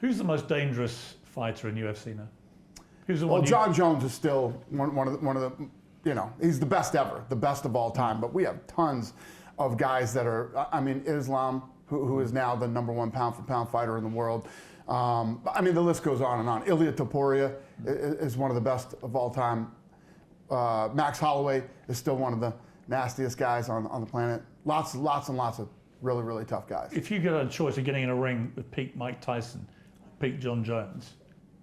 Who's the most dangerous fighter in UFC now? Who's the Well, one? Jon Jones is still one of the, he's the best ever, the best of all time. But we have tons of guys that are, Islam, who is now the #1 pound-for-pound fighter in the world. The list goes on and on. Ilia Topuria is one of the best of all time. Max Holloway is still one of the nastiest guys on the planet. Lots and lots of really, really tough guys. If you get a choice of getting in a ring with peak Mike Tyson, peak Jon Jones,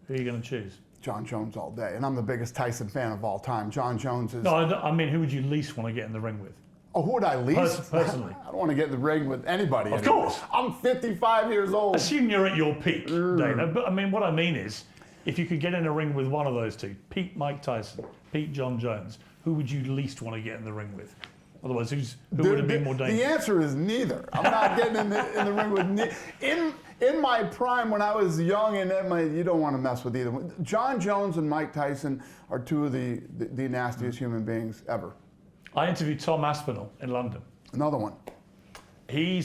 who are you going to choose? Jon Jones all day. And I'm the biggest Tyson fan of all time. Jon Jones is... No, I mean, who would you least want to get in the ring with? Oh, who would I least? Personally. I don't want to get in the ring with anybody. Of course. I'm 55 years old. Assume you're at your peak, Dana. But what I mean is, if you could get in a ring with one of those two, peak Mike Tyson, peak Jon Jones, who would you least want to get in the ring with? Otherwise, who would have been more dangerous? The answer is neither. I'm not getting in the ring with neither. In my prime, when I was young, you don't want to mess with either one. Jon Jones and Mike Tyson are two of the nastiest human beings ever. I interviewed Tom Aspinall in London. Another one. He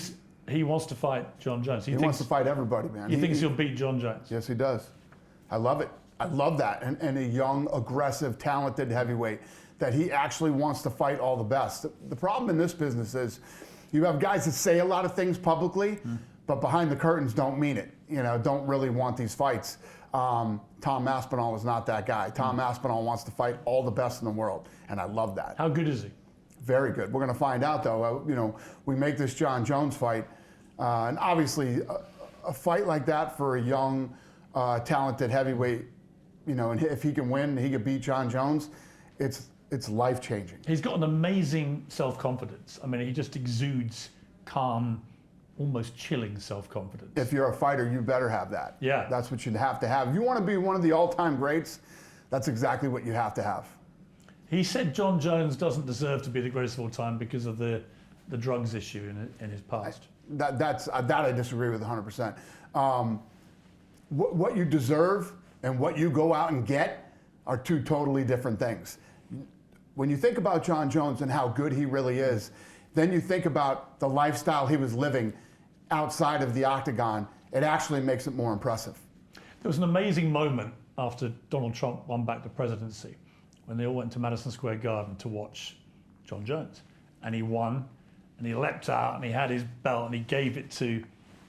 wants to fight Jon Jones. He wants to fight everybody, man. He thinks he'll beat Jon Jones. Yes, he does. I love it. I love that. And a young, aggressive, talented heavyweight that he actually wants to fight all the best. The problem in this business is you have guys that say a lot of things publicly, but behind the curtains don't mean it. Don't really want these fights. Tom Aspinall is not that guy. Tom Aspinall wants to fight all the best in the world, and I love that. How good is he? Very good. We're going to find out, though. We make this Jon Jones fight, and obviously a fight like that for a young, talented heavyweight, and if he can win, he could beat Jon Jones. It's life-changing. He's got an amazing self-confidence. He just exudes calm, almost chilling self-confidence. If you're a fighter, you better have that. Yeah. That's what you'd have to have. If you want to be one of the all-time greats, that's exactly what you have to have. He said Jon Jones doesn't deserve to be the greatest of all time because of the drugs issue in his past. That I disagree with 100%. What you deserve and what you go out and get are two totally different things. When you think about Jon Jones and how good he really is, then you think about the lifestyle he was living outside of the Octagon, it actually makes it more impressive. There was an amazing moment after Donald Trump won back the presidency when they all went to Madison Square Garden to watch Jon Jones. And he won, and he leapt out, and he had his belt, and he gave it to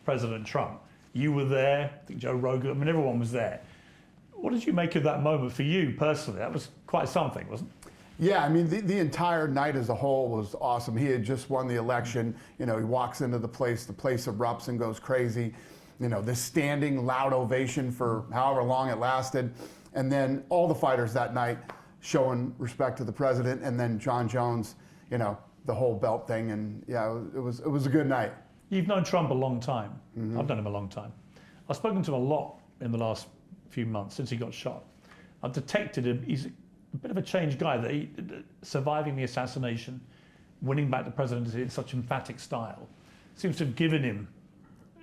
President Trump. You were there, I think Joe Rogan, everyone was there. What did you make of that moment for you personally? That was quite something, wasn't it? Yeah, the entire night as a whole was awesome. He had just won the election. He walks into the place erupts and goes crazy. This standing loud ovation for however long it lasted. And then all the fighters that night showing respect to the president, and then Jon Jones, the whole belt thing. And yeah, it was a good night. You've known Trump a long time. Mm-hmm. I've known him a long time. I've spoken to him a lot in the last few months since he got shot. I've detected him. He's a bit of a changed guy, that surviving the assassination, winning back the presidency in such emphatic style, seems to have given him,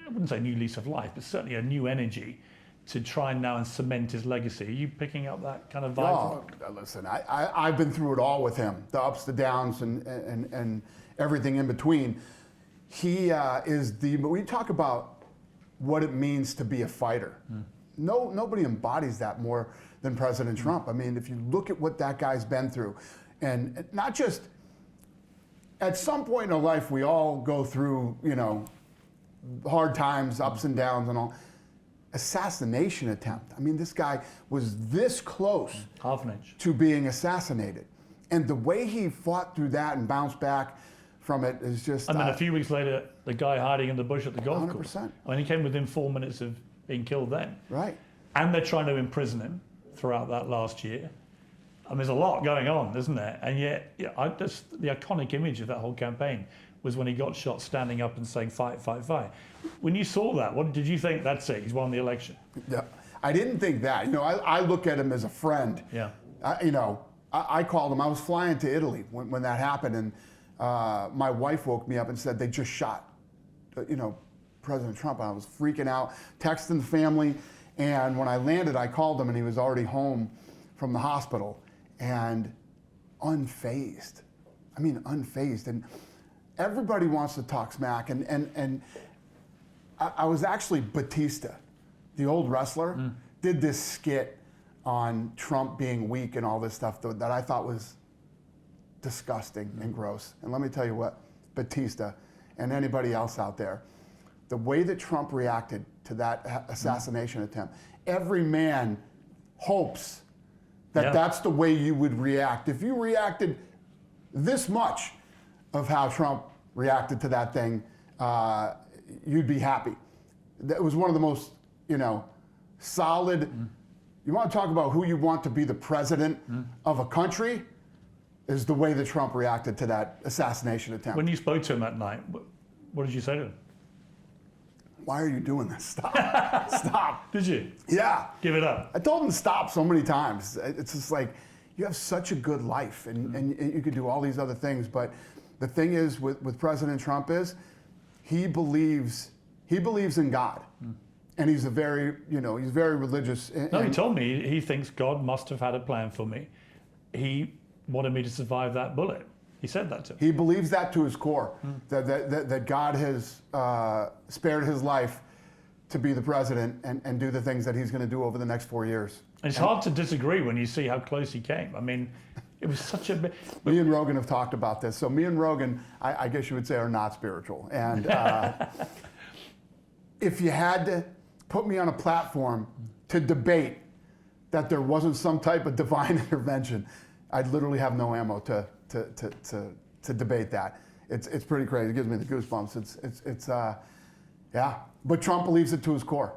I wouldn't say a new lease of life, but certainly a new energy to try now and cement his legacy. Are you picking up that kind of vibe? Oh, listen, I've been through it all with him, the ups, the downs, and everything in between. He we talk about what it means to be a fighter. Nobody embodies that more than President Trump. If you look at what that guy's been through, and not just, at some point in our life, we all go through, hard times, ups and downs and all. Assassination attempt. This guy was this close half an inch to being assassinated. And the way he fought through that and bounced back from it is just... And then a few weeks later, the guy hiding in the bush at the golf 100%. course. He came within 4 minutes of being killed then. Right. And they're trying to imprison him throughout that last year. There's a lot going on, isn't there? And yet, the iconic image of that whole campaign was when he got shot standing up and saying, fight, fight, fight. When you saw that, what did you think? That's it, he's won the election? Yeah, I didn't think that. I look at him as a friend. Yeah. I called him. I was flying to Italy when that happened, and my wife woke me up and said they just shot, President Trump. I was freaking out, texting the family, and when I landed, I called him, and he was already home from the hospital, and unfazed. Unfazed. And everybody wants to talk smack, and I was actually Batista the old wrestler, did this skit on Trump being weak and all this stuff that I thought was disgusting and gross. And let me tell you what, Batista and anybody else out there, the way that Trump reacted to that assassination attempt, every man hopes that that's the way you would react. If you reacted this much of how Trump reacted to that thing, you'd be happy. That was one of the most, solid. You want to talk about who you want to be the president of a country, is the way that Trump reacted to that assassination attempt. When you spoke to him that night, what did you say to him? Why are you doing this? Stop. Stop. Did you? Yeah. Give it up. I told him to stop so many times. It's just like, you have such a good life and you could do all these other things. But the thing is with President Trump is he believes in God. And he's he's very religious. He told me he thinks God must have had a plan for me. He wanted me to survive that bullet. He said that to me. He believes that to his core, that God has spared his life to be the president and do the things that he's going to do over the next 4 years. And it's hard to disagree when you see how close he came. I mean, it was such a big... Me and Rogan have talked about this. So me and Rogan, I guess you would say, are not spiritual. And if you had to put me on a platform to debate that there wasn't some type of divine intervention, I'd literally have no ammo to debate that. It's pretty crazy. It gives me the goosebumps. It's yeah. But Trump believes it to his core.